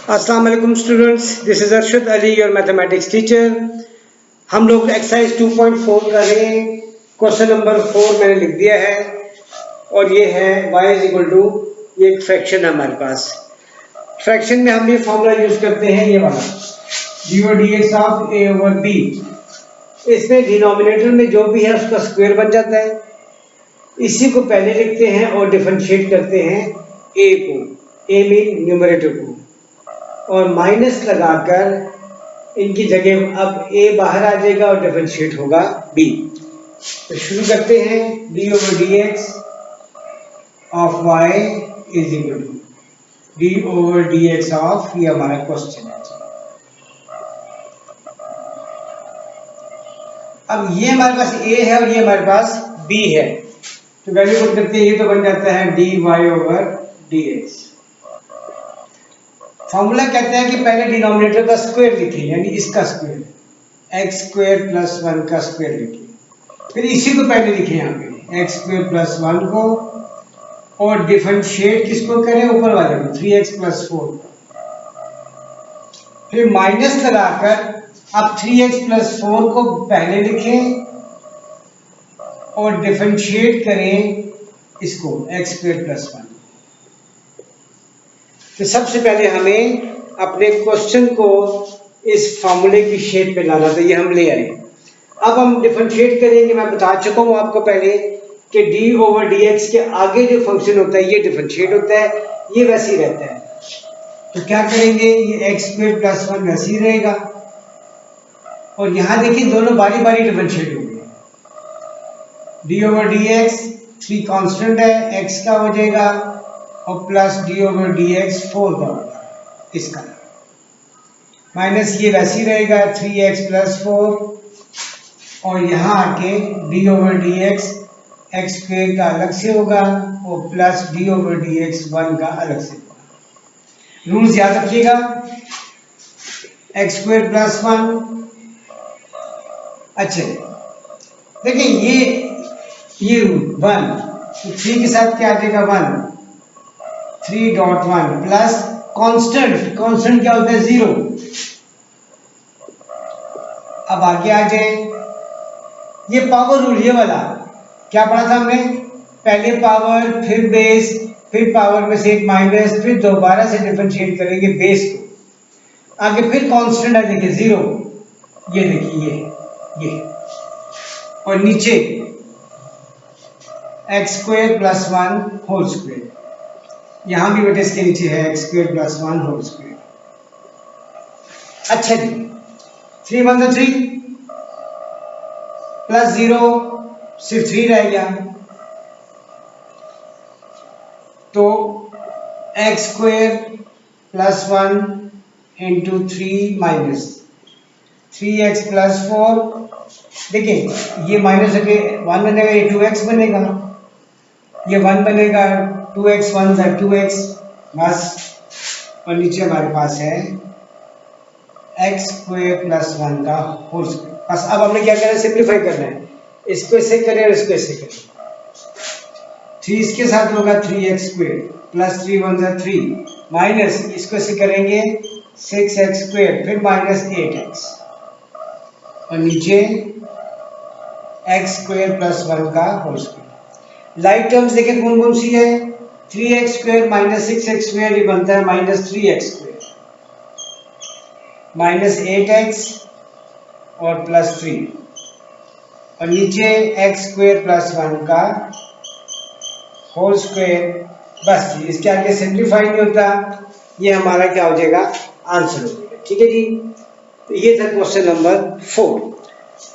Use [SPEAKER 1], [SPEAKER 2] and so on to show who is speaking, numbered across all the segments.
[SPEAKER 1] अस्सलाम वालेकुम students, this is Arshad Ali your mathematics teacher. हम लोग एक्सरसाइज 2.4 कर रहे हैं। क्वेश्चन नंबर 4 मैंने लिख दिया है और ये है y इज इक्वल टू, ये एक फ्रैक्शन है हमारे पास। फ्रैक्शन में हम ये फॉर्मूला यूज करते हैं, ये वाला d over d x of a over b. इसमें डिनोमिनेटर में जो भी है उसका स्क्वायर बन जाता है। इसी को पहले लिखते हैं और डिफरेंशिएट करते हैं a को, a मीन न्यूमरेटर को, और माइनस लगाकर इनकी जगह अब a बाहर आ जाएगा और डिफरेंशिएट होगा b। तो शुरू करते हैं। D over d x of y is equal to d over d x of, ये हमारा क्वेश्चन है। अब ये हमारे पास a है और ये हमारे पास b है, तो वैल्यू पुट करते हैं, ये तो बन जाता है dy over d x. Formula कहते हैं कि पहले डिनोमिनेटर का स्क्वायर लिखें, यानी इसका स्क्वायर एक्स स्क्वायर प्लस 1 का स्क्वायर लिखें, फिर इसी को पहले लिखें यहाँ पे एक्स स्क्वायर प्लस 1 को, और डिफरेंशिएट किसको करें, ऊपर वाले को 3x प्लस 4, फिर माइनस लगाकर अब 3x प्लस 4 को पहले लिखें और डिफरेंशिएट करें इसको एक्स स्क्वायर प्लस 1। तो सबसे पहले हमें अपने क्वेश्चन को इस फार्मूले की शेप में लाना था, ये हम ले आए। अब हम डिफरेंशिएट करेंगे। मैं बता चुका हूँ आपको पहले कि डी ओवर डी एक्स के आगे जो फंक्शन होता है ये डिफरेंशिएट होता है, ये वैसे ही रहता है। तो क्या करेंगे, ये एक्स स्क्वायर प्लस 1 वैसे ही रहेगा, और यहाँ देखिए दोनों बारी बारी डिफरेंशिएट होंगे। D over d x 3 constant है, एक्स का हो जाएगा, और plus D over d x 4 का होगा, इसका माइनस ये वैसे ही रहेगा 3x प्लस 4, और यहाँ आके D over d x x square का अलग से होगा और plus D over d x 1 का अलग से होगा। रूल्स याद रखिएगा, एक्स स्क्वायर प्लस 1। अच्छा देखिए ये रूल 1, तो 3 के साथ क्या आ जाएगा 1, 3.1 प्लस कांस्टेंट, कांस्टेंट क्या होता है 0। अब आगे आ जाए, ये पावर रूल, ये वाला क्या पढ़ा था हमने, पहले पावर फिर बेस, फिर पावर में से एक माइनस, फिर दोबारा से डिफरेंशिएट करेंगे बेस को, आगे फिर कांस्टेंट है देखिए 0, ये देखिए ये, और नीचे x square plus 1 whole square, यहां भी बेटे इसके नीचे है x square plus 1 whole square. अच्छा जी, 3 1 3 प्लस 0, सिर्फ 3 रह गया, तो x square plus 1 into 3 minus 3x plus 4। देखिए ये माइनस होके 1 बनेगा, ये 2x बनेगा, ये 1 बनेगा, 2x 1 था 2x बस, और नीचे हमारे पास है एक्स स्क्वायर प्लस 1 का होल स्क्वायर। बस अब हमने क्या करना है, सिंप्लीफाई करना है, इसको इससे करें और इसको इससे करें। 3 इसके साथ होगा 3x स्क्वायर प्लस 3 1 था 3 माइनस इसको इससे करेंगे 6x स्क्वायर, फिर माइनस 8x, और नीचे एक्स स्क्वायर प्लस 1 का होल स्क्वायर। लाइट टर्म्स देखिए कौन कौन सी है, 3x square minus 6x square, ये बनता है minus 3x square, minus 8x और प्लस 3, और नीचे एक्स स्क्वायर प्लस 1 का होल स्क्वायर। बस जी, इसके आगे सिंप्लीफाई नहीं होता, ये हमारा क्या हो जाएगा, आंसर हो जाएगा। ठीक है जी, तो ये था क्वेश्चन नंबर 4।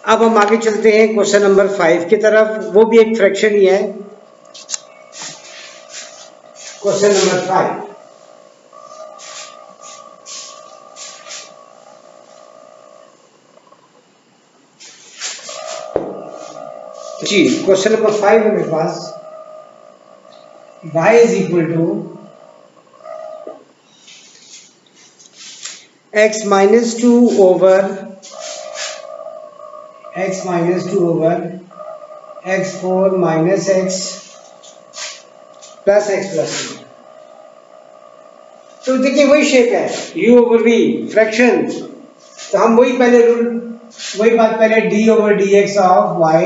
[SPEAKER 1] अब हम आगे चलते हैं क्वेश्चन नंबर 5 की तरफ, वो भी एक फ्रैक्शन ही है। क्वेश्चन नंबर 5, जी क्वेश्चन नंबर 5 है मेरे पास, y is equal to x minus 2 over x4 minus x plus x plus 2। तो देखिए वही शेप है u ओवर v फ्रैक्शन, तो हम वही पहले रूल, वही बात पहले d over d x of y,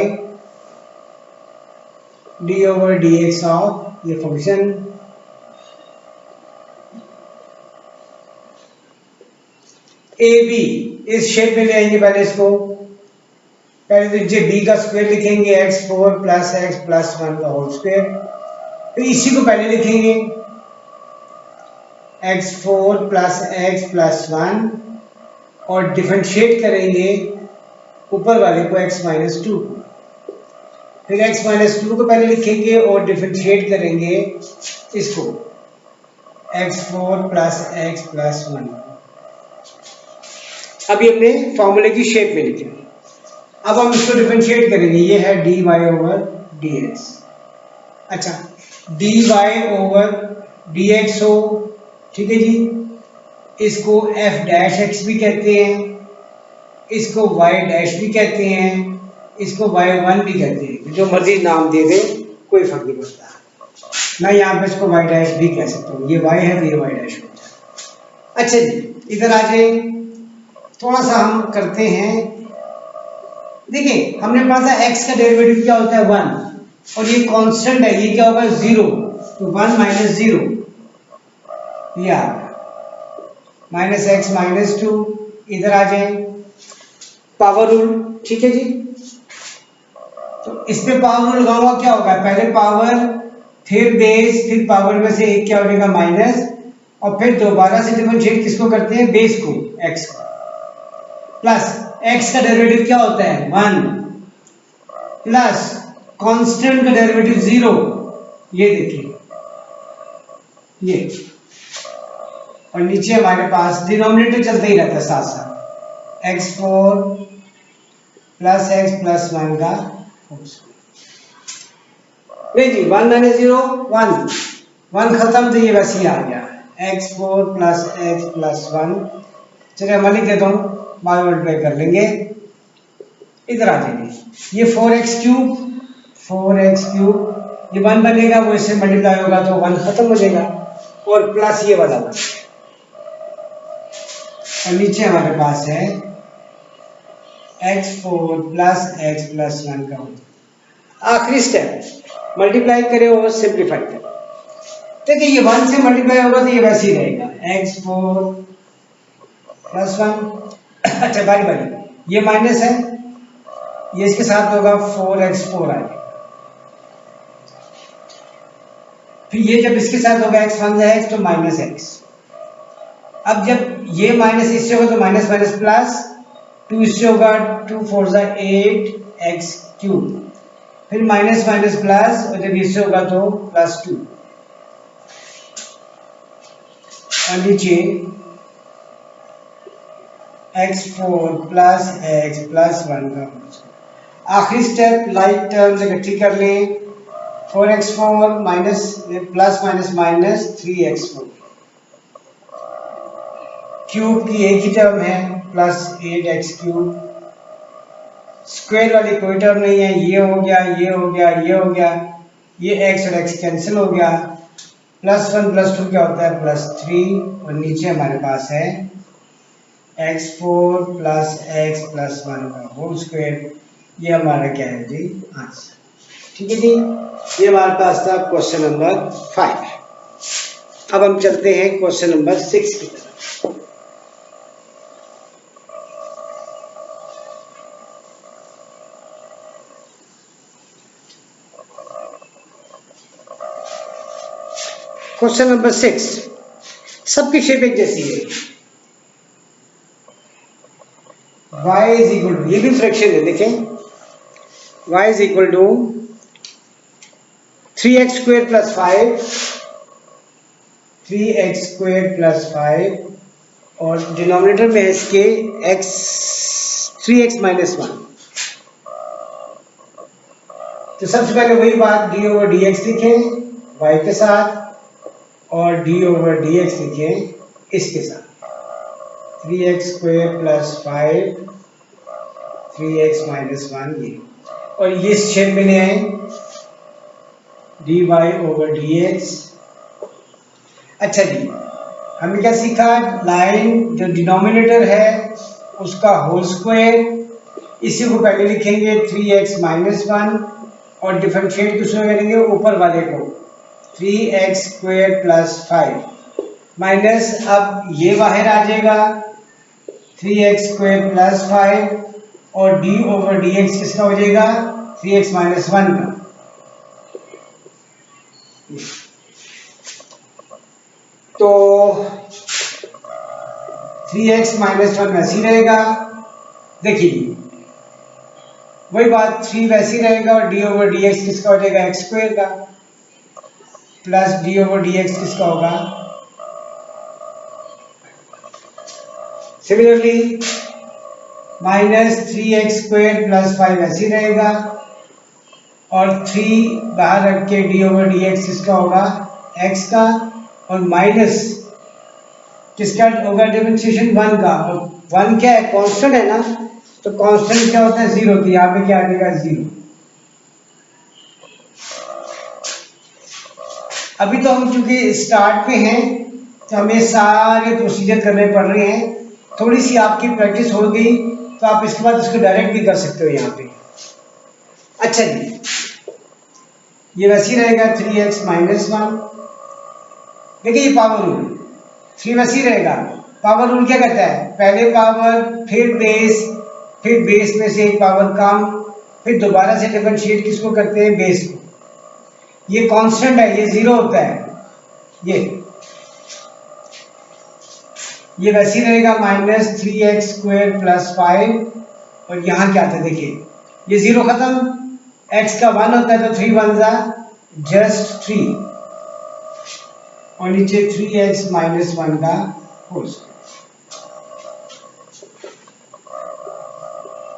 [SPEAKER 1] d over d x of ये फंक्शन ए बी, इस शेप में ले आएंगे पहले इसको, पहले तो जे b का स्क्वायर लिखेंगे x4 प्लस x प्लस 1 का होल स्क्वायर, फिर इसी को पहले लिखेंगे x4 प्लस x प्लस 1 और डिफरेंशिएट करेंगे ऊपर वाले को x माइनस 2, फिर x माइनस 2 को पहले लिखेंगे और डिफरेंशिएट करेंगे इसको x4 प्लस x प्लस 1। अभी अपने फॉर्मूले की शेप में लिखेंगे। अब हम इसको डिफरेंशिएट करेंगे, ये है dy ओवर dx। अच्छा, dy ओवर dx हो, ठीक है जी, इसको f डैश x भी कहते हैं, इसको y डैश भी कहते हैं, इसको y1 भी कहते हैं, जो मर्जी नाम दे दे कोई फर्क नहीं पड़ता। मैं यहाँ पे इसको y डैश भी कह सकता हूँ, ये y है तो ये y डैश होता है। अच्छा जी, इधर आ जाए, थोड़ा सा हम करते हैं, देखिए हमने पढ़ा था x का डेरिवेटिव क्या होता है 1, और ये कांस्टेंट है, ये क्या होगा 0, तो 1 माइनस 0 या माइनस x माइनस 2। इधर आ जाए, पावर रूल, ठीक है जी, तो इस पे पावर रूल लगाऊंगा, क्या होगा, पहले पावर फिर बेस, फिर पावर में से एक क्या हो जाएगा माइनस, और फिर दोबारा से डिफरेंशिएट किसको करते हैं, बेस को, x को, प्लस x का डेरिवेटिव क्या होता है 1 प्लस कांस्टेंट का डेरिवेटिव 0, ये देखिए ये, और नीचे हमारे पास डिनोमिनेटर चलते ही रहता है साथ साथ, x4 प्लस x प्लस 1 का नहीं जी, 1 माइनस 0 1 खत्म, तो ये वैसे ही आ गया x4 प्लस x प्लस 1। चलिए मैं लिख देता हूँ, बाद में मल्टीप्लाई कर लेंगे। इधर आ जाएंगे, ये 4x क्यूब, ये 1 बनेगा, वो इससे मल्टीप्लाई होगा तो 1 खत्म हो जाएगा, और प्लस ये वाला 1, और नीचे हमारे पास है x4 प्लस x प्लस 1 का होता। आखिरी स्टेप, मल्टीप्लाई करें और सिंप्लीफाई करें। देखिए ये 1 से मल्टीप्लाई होगा तो ये वैसे ही रहेगा x4 प्लस 1। अच्छा बारी बारी, ये माइनस है, ये इसके साथ होगा 4x4 आएगा, फिर ये जब इसके साथ होगा x1 जाएगा तो माइनस x। अब जब ये माइनस इससे होगा तो माइनस माइनस प्लस, 2 इससे होगा 2 4 जा 8x क्यूब, फिर माइनस माइनस प्लस, और जब इससे होगा तो प्लस 2, और नीचे x4 प्लस x प्लस 1 का। आखिरी स्टेप, लाइक टर्म्स इकट्ठी कर लें, 4x4 minus plus minus minus 3x4 cube की एक ही टर्म है, प्लस 8x क्यूब, स्क्वायर वाली कोई टर्म नहीं है, ये हो गया, ये हो गया, ये हो गया, ये x और x कैंसिल हो गया, प्लस 1 प्लस 2 क्या होता है प्लस 3, और नीचे हमारे पास है x4 प्लस x प्लस 1 का होल स्क्वायर। ये हमारा क्या है जी आंसर, ठीक है जी। ये हमारे पास था क्वेश्चन नंबर 5। अब हम चलते हैं क्वेश्चन नंबर 6 की तरफ। क्वेश्चन नंबर 6, सबकी शेप एक जैसी है, y इज इक्वल टू, ये भी फ्रैक्शन है, देखें y is equal to 3x square plus 5, 3x square plus 5, और डिनोमिनेटर में है इसके x 3x माइनस 1। तो सबसे पहले वही बात, d ओवर डी एक्स लिखें y के साथ, और d ओवर डी एक्स लिखें इसके साथ, 3x square plus 5 3x minus 1 ये, और ये शेप में ले आए dy ओवर dx। अच्छा जी, हमने क्या सीखा, लाइन जो डिनोमिनेटर है उसका होल स्क्वायर, इसी को पहले लिखेंगे 3x माइनस 1 और डिफरेंशिएट किसमें करेंगे, ऊपर वाले को 3x स्क्वायर प्लस 5 माइनस, अब ये बाहर आ जाएगा 3x स्क्वायर प्लस 5 और d ओवर dx किसका हो जाएगा, 3x माइनस 1 का। तो 3x माइनस 1 वैसे ही रहेगा, देखिए वही बात, 3 वैसे ही रहेगा और d ओवर dx किसका हो जाएगा, x स्क्वायर का, प्लस d ओवर dx किसका होगा। Similarly minus 3x square plus 5 ऐसे ही रहेगा और 3 बाहर रख के d ओवर dx किसका होगा, x का, और माइनस किसका होगा, डिफरेंशिएशन 1 का, और 1 क्या है, कांस्टेंट है ना, तो कांस्टेंट क्या होता है, 0, तो यहाँ पे क्या आ जाएगा, 0। अभी तो हम चूंकि स्टार्ट पे हैं तो हमें सारे प्रोसीजर करने पड़ रहे हैं, थोड़ी सी आपकी प्रैक्टिस हो गई तो आप इसके बाद इसको डायरेक्ट भी कर सकते हो यहाँ पे। अच्छा जी, ये वैसे ही रहेगा 3x माइनस 1, देखिए ये पावर रूल 3 वैसे ही रहेगा। पावर रूल क्या कहता है, पहले पावर फिर बेस में से एक पावर कम, फिर दोबारा से डिफरेंशिएट किसको करते हैं, बेस को। ये कांस्टेंट है, ये 0 होता है, ये वैसे ही रहेगा माइनस 3x स्क्वायर प्लस 5, और यहाँ क्या था, देखिए ये 0 खत्म, x का 1 होता है तो 3 1 जा जस्ट 3, और नीचे 3x माइनस 1 का होल स्क्वायर,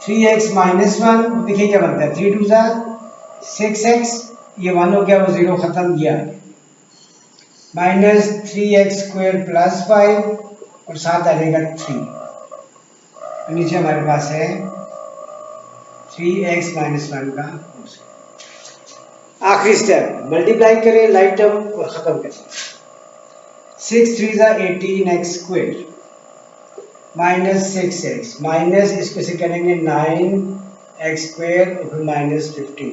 [SPEAKER 1] 3x माइनस 1, देखिए क्या बनता है, 3 2 जा 6x, ये 1 हो गया, वो 0 खत्म, गया माइनस 3x स्क्वायर प्लस 5 और साथ आ जाएगा 3, और नीचे हमारे पास है 3x माइनस 1 का होल स्क्वायर। आखिरी स्टेप, मल्टीप्लाई करें लाइक टर्म और खत्म करें, 6 3 जा 18x square minus 6x, minus इसको से करेंगे 9x स्क्वायर और फिर माइनस 15,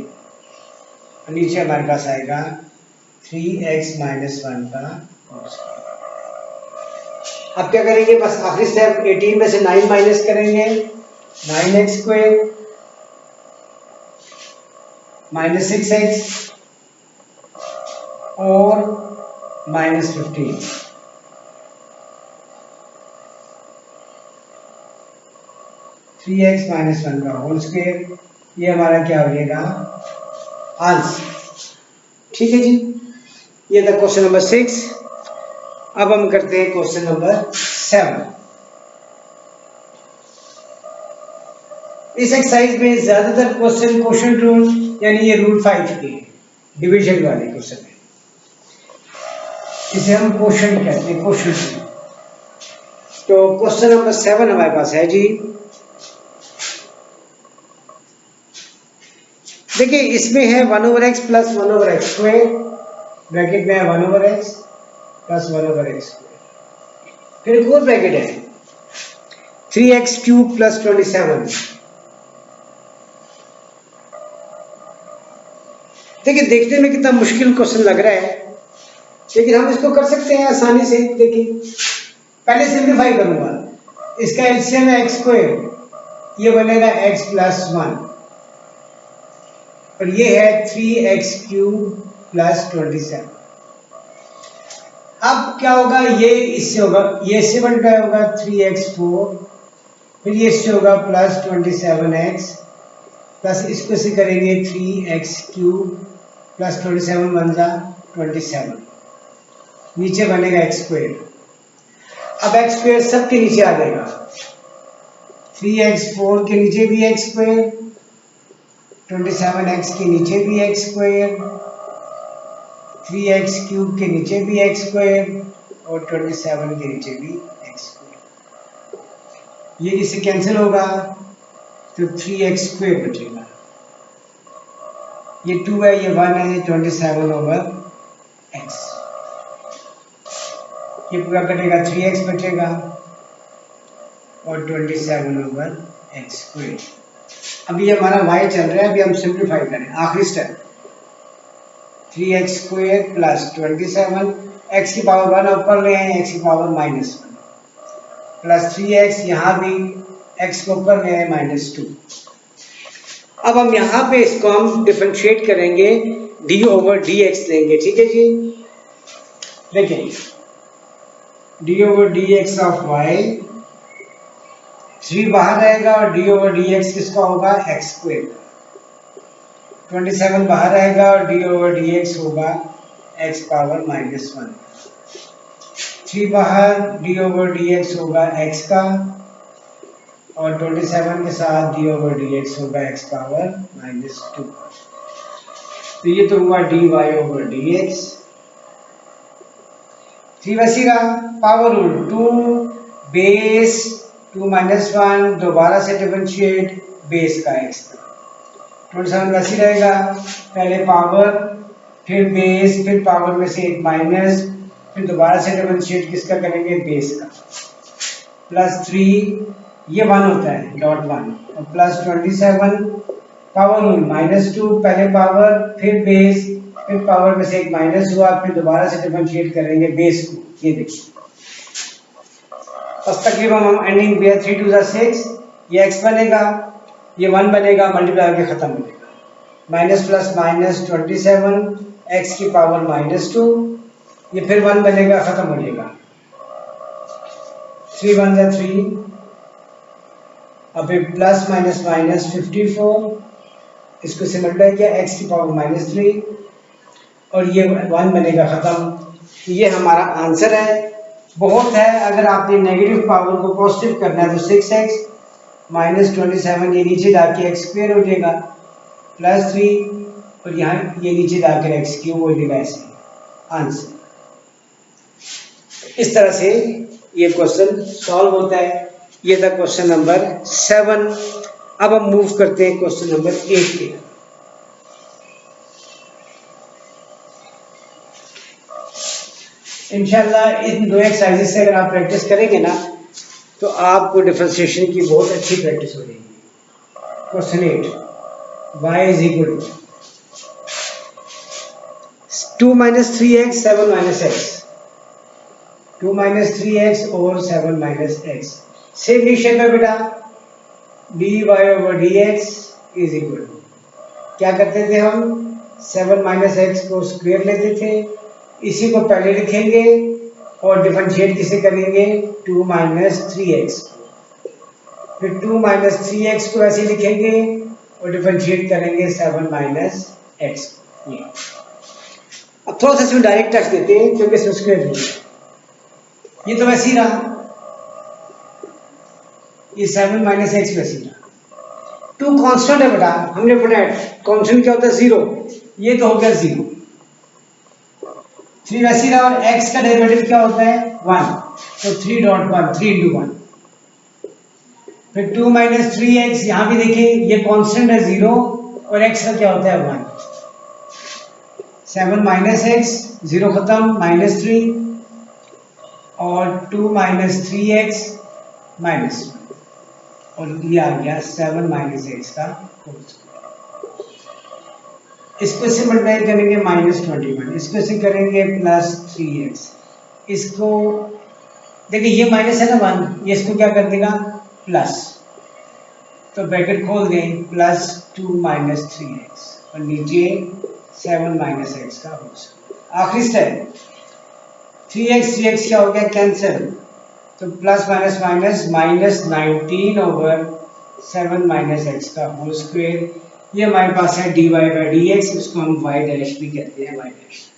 [SPEAKER 1] और नीचे हमारे पास आएगा 3x माइनस 1 का होल स्क्वायर। अब क्या करेंगे, बस आखिरी स्टेप, 18 में से 9 माइनस करेंगे, 9x स्क्वायर माइनस 6x और माइनस 15, थ्री एक्स माइनस 1 का होल स्क्वायर, ये हमारा क्या हो जाएगा, आंसर। ठीक है जी, ये था क्वेश्चन नंबर 6। अब हम करते हैं क्वेश्चन नंबर 7। इस एक्सरसाइज में ज्यादातर क्वेश्चन रूल यानी ये रूल 5 के डिवीजन वाले क्वेश्चन है, इसे हम क्वेश्चन कहते हैं, क्वेश्चन रूल। तो क्वेश्चन नंबर 7 हमारे पास है जी, देखिए इसमें है 1/x plus 1/x square, bracket में है 1/x प्लस 1/x स्क्वायर, फिर एक और ब्रैकेट है 3x क्यूब प्लस 27। देखिए देखने में कितना मुश्किल क्वेश्चन लग रहा है, लेकिन हम इसको कर सकते हैं आसानी से। देखिए पहले सिंप्लीफाई करूंगा, इसका एलसीएम है x स्क्वायर, ये बनेगा x प्लस 1, और ये है 3x क्यूब प्लस 27। अब क्या होगा, ये इससे होगा, ये इससे बनता होगा 3x4, फिर ये इससे होगा प्लस 27x, प्लस इसको से करेंगे 3x क्यूब प्लस 27 बन जा 27, नीचे बनेगा x स्क्वायर। अब x स्क्वायर सबके नीचे आ जाएगा, 3x4 के नीचे भी x स्क्वायर, 27x के नीचे भी x स्क्वायर, 3x क्यूब के नीचे भी x स्क्वायर और 27 के नीचे भी x स्क्वायर। ये इससे कैंसिल होगा तो 3x स्क्वायर बचेगा, ये 2 है, ये 1 है, ये 27 ओवर x। ये पूरा कटेगा 3x बचेगा और 27/x²। अभी हमारा y चल रहा है, अभी हम सिंप्लीफाई करें आखिरी स्टेप। 3x² प्लस 27, x की पावर 1 ऊपर ले आए, x की पावर -1 प्लस 3x, यहाँ भी x को ऊपर ले आए -2। अब हम यहाँ पे इसको हम डिफरेंशिएट करेंगे, d/dx लेंगे, ठीक है जी। देखिए d/dx ऑफ y, 3 बाहर आएगा और d/dx किसका होगा, x²। 27 बाहर आएगा और d/dx होगा x पावर -1। 3 बाहर, d/dx होगा x का, और 27 के साथ d/dx होगा x पावर -2। तो ये तो हुआ dy/dx। 3 वैसी रहा, पावर रूल 2 बेस 2 - 1, दोबारा से डिफरेंशिएट बेस का x का। 27 वैसी रहेगा, पहले पावर फिर बेस फिर पावर में से एक माइनस, फिर दोबारा से डिफरेंशिएट किसका करेंगे, बेस का। प्लस 3 ये 1 होता है, .1 और प्लस 27 पावर रूल -2, पहले पावर फिर बेस फिर पावर में से एक माइनस हुआ, फिर दोबारा से डिफरेंशिएट करेंगे बेस को। ये देखिए बस तकरीबन हम एंडिंग पे 3 2 6, ये x बनेगा, ये 1 बनेगा, मल्टीप्लाई के खत्म हो जाएगा। माइनस प्लस माइनस 27, x की पावर -2, ये फिर 1 बनेगा, खत्म हो जाएगा। 3 1 जा 3, अभी प्लस माइनस माइनस 54, इसको से मल्टीप्लाई किया, x की पावर -3 और ये 1 बनेगा, खत्म। ये हमारा आंसर है। बहुत है, अगर आपने नेगेटिव पावर को पॉजिटिव करना है तो 6x -27, ये नीचे जाके x² हो जाएगा, प्लस 3 और यहाँ ये नीचे जाकर x³ हो जाएगा। ऐसे आंसर इस तरह से ये क्वेश्चन सॉल्व होता है। ये था क्वेश्चन नंबर 7। अब हम मूव करते हैं क्वेश्चन नंबर 8 पे। इंशाल्लाह इन 2 एक्सरसाइजेस से अगर आप प्रैक्टिस करेंगे ना तो आपको डिफरेंशिएशन की बहुत अच्छी प्रैक्टिस हो जाएगी। Question 8, y is equal to 2 - 3x 7 - x, 2 - 3x और 7 - x। सेम निशान है बेटा, dy/dx इज इक्वल, क्या करते थे हम, 7 - x को स्क्वायर लेते थे, इसी को पहले लिखेंगे और डिफरेंशिएट किसे करेंगे, 2 - 3x, फिर 2 - 3x को ऐसे लिखेंगे और डिफरेंशिएट करेंगे 7 - x। ये अब थोड़ा सा इसमें डायरेक्ट रख देते हैं क्योंकि इसमें स्क्वायर नहीं है। ये तो वैसे ही रहा, ये 7 - x वैसे ही रहा। 2 कांस्टेंट है बेटा, हमने पढ़ा कांस्टेंट क्या होता है, 0, ये तो हो गया 0। 3 वैसी रहा और x का डेरिवेटिव क्या होता है, 1, तो 3.1, 3 × 1। फिर 2 - 3x, यहाँ भी देखिए ये कांस्टेंट है 0 और x का क्या होता है 1। 7 - x, 0 खत्म, -3 और 2 - 3x -1 और ये आ गया 7 - x का होल स्क्वायर। इसको से मल्टीप्लाई करेंगे -21, इसको से करेंगे +3x, इसको देखिए ये माइनस है ना 1, ये इसको क्या कर देगा प्लस, तो ब्रैकेट खोल दें, +2 - 3x और नीचे 7 - x का होल स्क्वायर। आखिरी स्टेप, 3x 3x क्या हो गया, कैंसिल, तो प्लस माइनस माइनस -19/7 - x का होल स्क्वायर। ये हमारे पास है dy/dx, इसको हम y डैश भी कहते हैं, y डैश,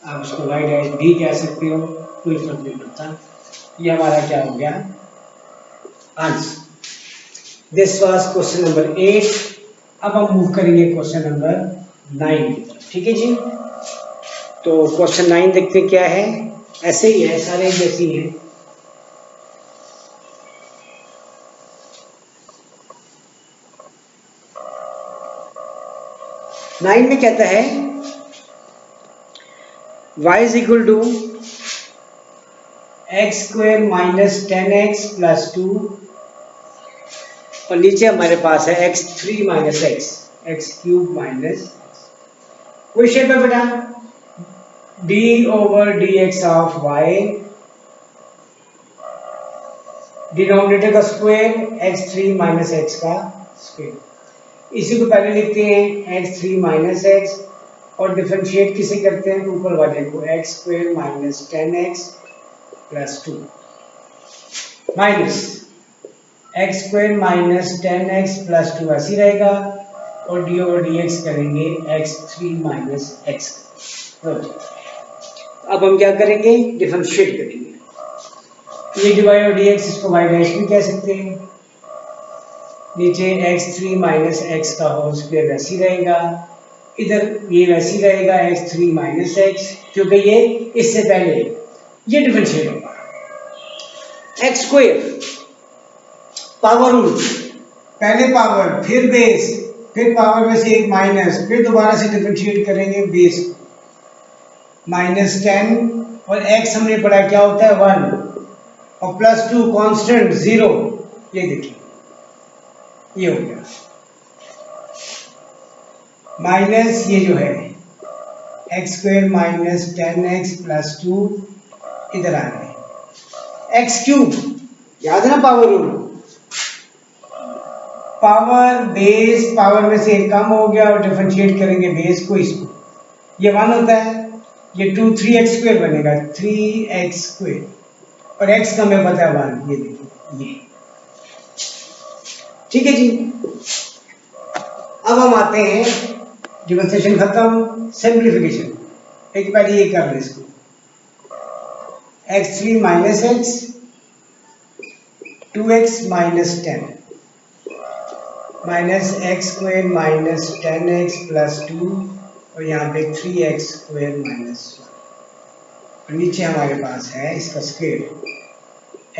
[SPEAKER 1] आप उसको y डैश भी कह सकते हो, कोई फर्क नहीं पड़ता। ये हमारा क्या हो गया answer. This was question number 8। अब हम मूव करेंगे क्वेश्चन नंबर 9 की तरफ, ठीक है जी। तो क्वेश्चन 9 देखते हैं क्या है, ऐसे ही है, सारे जैसी हैं। नाइन में कहता है y is equal to x square minus 10x plus 2 और नीचे हमारे पास है x3 minus x cube minus वही शेप है बेटा d over d x of y denominator का स्क्वायर x3 माइनस एक्स का स्क्वायर। इसी को पहले लिखते हैं x3 माइनस एक्स और डिफरेंशिएट किसे करते हैं ऊपर वाले को x square minus 10x plus 2 minus x square minus 10x plus 2 ऐसी रहेगा और डी ओवर डी एक्स करेंगे x3 माइनस एक्स। अब हम क्या करेंगे डिफरेंशिएट करेंगे ये डी वाई और डी एक्स इसको वाई डैश भी कह सकते हैं नीचे x3 माइनस एक्स का होल स्क्वायर वैसी रहेगा इधर ये वैसी रहेगा x3 माइनस एक्स क्योंकि ये इससे पहले ये डिफरेंशिएट होगा एक्स स्क्वायर पावर रूट पहले पावर फिर बेस फिर पावर में से एक माइनस फिर दोबारा से डिफरेंशिएट करेंगे बेस माइनस 10 और x हमने पढ़ा क्या होता है 1 और प्लस 2 कांस्टेंट 0 ये देखिए ये हो गया माइनस ये जो है x square minus 10x plus 2 इधर आ गए एक्स क्यूब याद है ना power rule power base power में से एक कम हो गया और डिफरेंशिएट करेंगे बेस को इसको ये 1 होता है ये 2 3x स्क्वायर बनेगा 3x स्क्वायर और x का हमें पता है 1 ये देखिए ये ठीक है जी। अब हम आते हैं डिफरेंशिएशन खत्म सिंपलीफिकेशन एक पहले ये कर लें इसको x3 minus x 2x minus 10 minus x square minus 10x plus 2 और यहाँ पे 3x स्क्वायर माइनस 1 नीचे हमारे पास है इसका स्क्वायर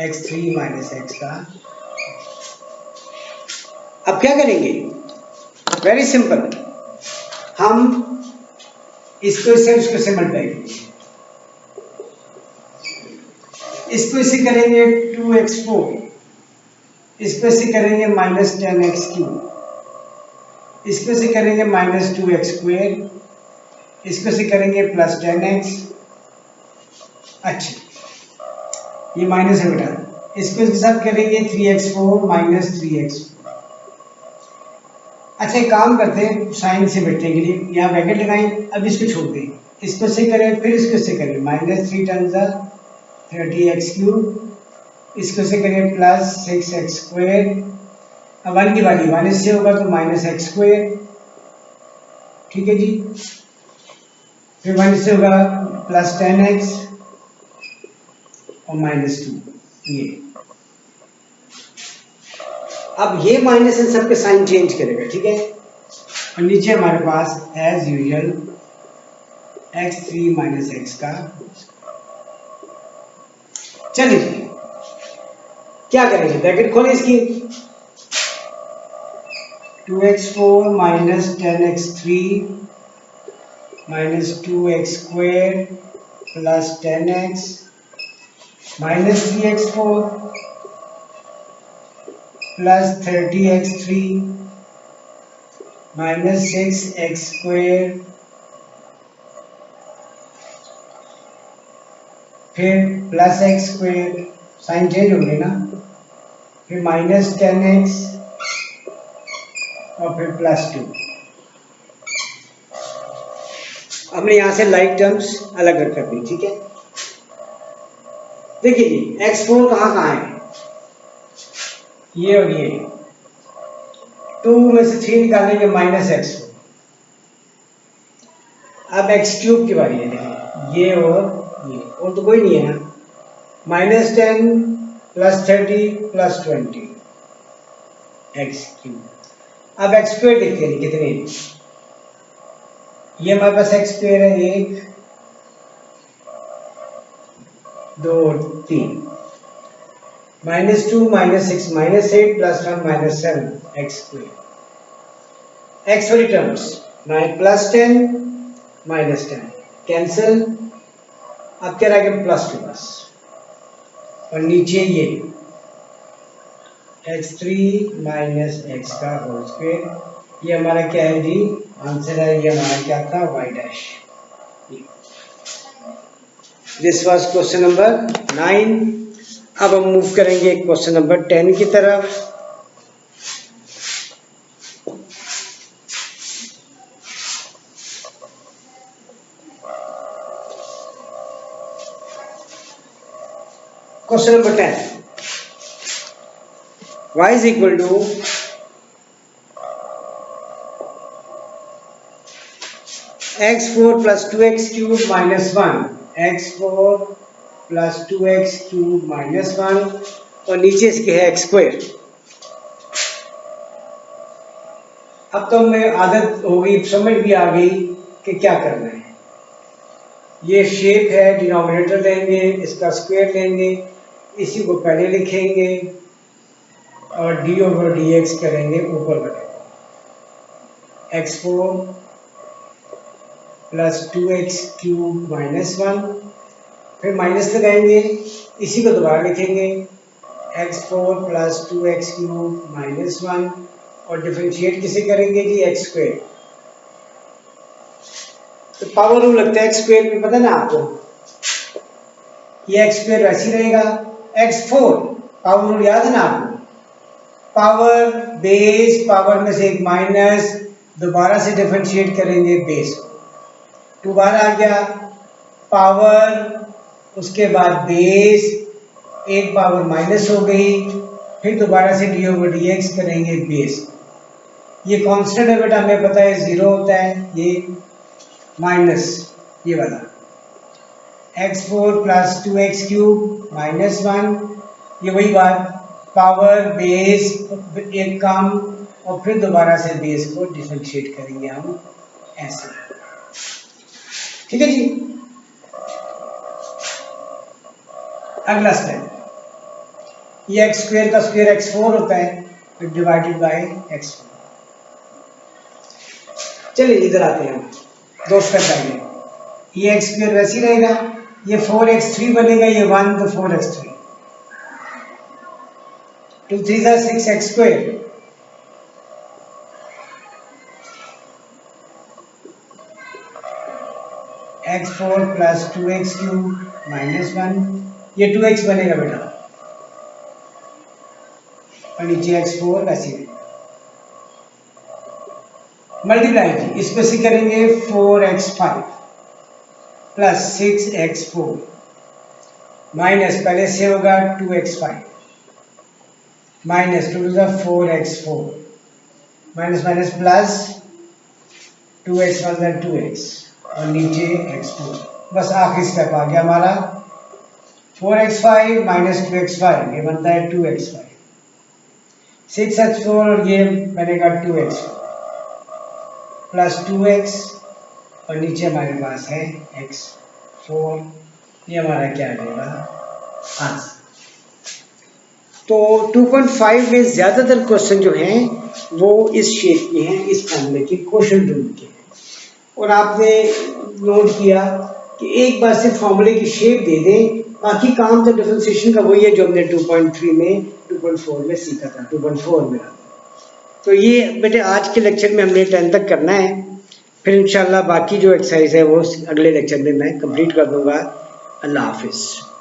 [SPEAKER 1] x3 माइनस एक्स का। अब क्या करेंगे वेरी सिंपल हम इसको इससे मल्टीप्लाई करेंगे इसको इसे करेंगे 2x4 इसको इसे करेंगे माइनस 10x क्यूब इसको से करेंगे माइनस 2x स्क्वायर इसको से करेंगे प्लस 10x अच्छा ये माइनस है बेटा इसको इसके साथ करेंगे 3x4 माइनस 3x। अच्छा एक काम करते हैं साइन से बैठने के लिए यहाँ ब्रैकेट लगाएं अब इसको छोड़ दें इसको से करें फिर इसको से करें माइनस 3 टर्म्स 30x क्यूब इसको से करें प्लस 6x स्क्वायर अब 1 की बारी 1 इससे होगा तो माइनस एक्स स्क्वायर ठीक है जी फिर 1 इससे होगा प्लस 10x और माइनस 2 ये अब ये माइनस इन सब के साइन चेंज करेगा ठीक है और नीचे हमारे पास as usual x3 minus x का चलिए क्या करेंगे ब्रैकेट खोलें इसकी 2x4 minus 10x3 minus 2x square plus 10x minus 3x4 plus 30x3 minus 6x square फिर plus x square sign change हो गई ना फिर माइनस 10x और फिर प्लस 2 हमने यहां से लाइक टर्म्स अलग रख दी ठीक है देखिए जी x4 कहाँ है ये और ये 2 में से 3 निकालेंगे माइनस एक्स अब x क्यूब की बारी है देखिए ये और तो कोई नहीं है ना minus 10 plus 30 plus 20 x cube अब एक्स स्क्वायर देखते हैं कितने ये हमारे पास एक्स स्क्वायर है 1 2 3 minus 2 minus 6 minus 8 plus 1 minus 7 x square x वाली टर्म्स प्लस 10 माइनस 10 कैंसिल अब क्या रहेगा प्लस 2 बस और नीचे ये x3 माइनस एक्स का होल स्क्वायर। ये हमारा क्या है जी, आंसर है। ये हमारा क्या था, y dash. This was question number 9। अब हम मूव करेंगे क्वेश्चन नंबर 10 की तरफ। Question number 10, y is equal to x4 plus 2x cube minus 1, x4 plus 2x cube minus 1 और नीचे इसके है x स्क्वायर। अब तो हमें आदत हो गई, समझ भी आ गई कि क्या करना है। ये शेप है, डिनोमिनेटर लेंगे, इसका स्क्वायर लेंगे, इसी को पहले लिखेंगे और डी ओवर डी एक्स करेंगे ऊपर बनेगा x4 plus 2x cube minus 1, फिर माइनस लगाएंगे, इसी को दोबारा लिखेंगे x4 plus 2x cube minus 1 और डिफरेंशिएट किसे करेंगे जी, एक्स स्क्वायर। तो पावर रूल लगता है एक्स स्क्वायर में, पता ना आपको, ये एक्स स्क्वायर वैसे ही रहेगा। x4 पावर रूल याद है ना आपको, पावर बेस, पावर में से एक माइनस, दोबारा से डिफरेंशिएट करेंगे बेस को, दोबारा आ गया पावर, उसके बाद बेस, एक पावर माइनस हो गई, फिर दोबारा से डी ओवर डी एक्स करेंगे बेस। ये कांस्टेंट है बेटा, हमें पता है 0 होता है, ये माइनस ये वाला x4 plus 2x cube minus 1, ये वही बात, पावर बेस एक कम और फिर दोबारा से बेस को डिफरेंशिएट करेंगे हम ऐसे। ठीक है जी। अगला स्टेप, ये एक्स स्क्वायर का स्क्वायर x4 होता है, फिर डिवाइडेड बाय x4। चलिए इधर आते हैं हम, दो स्टेप आएंगे। ये एक्स स्क्वायर वैसे ही रहेगा, ये 4x3 बनेगा, ये 1 तो 4x3, 2 3 6x square, x4 plus 2x cube minus 1, ये 2x बनेगा बेटा और नीचे x4 वैसे ही मल्टीप्लाई जी, इसमें से करेंगे 4x5 प्लस 6x4 माइनस, पहले से होगा 2x5 minus 2 to 4x4 minus minus plus 2x 1 2x और नीचे x4। बस आखिरी स्टेप आ गया हमारा, 4x5 माइनस 2x5, ये बनता है 2x5, 6x4 और ये बनेगा 2x4 प्लस 2x और नीचे हमारे पास है x4। ये हमारा क्या आ जाएगा आंसर। तो 2.5 में ज़्यादातर क्वेश्चन जो हैं वो इस शेप के हैं, इस फॉर्मूले के, क्वेश्चन रूल के हैं। और आपने नोट किया कि एक बार से फॉर्मूले की शेप दे दें, बाकी काम तो डिफरेंशिएशन का वही है जो हमने 2.3 में 2.4 में सीखा था, 2.4 में। तो ये बेटे आज के लेक्चर में हमने 10 तक करना है, फिर इंशाल्लाह बाकी जो एक्सरसाइज है वो अगले लेक्चर में मैं कंप्लीट कर दूंगा। अल्लाह हाफिज़।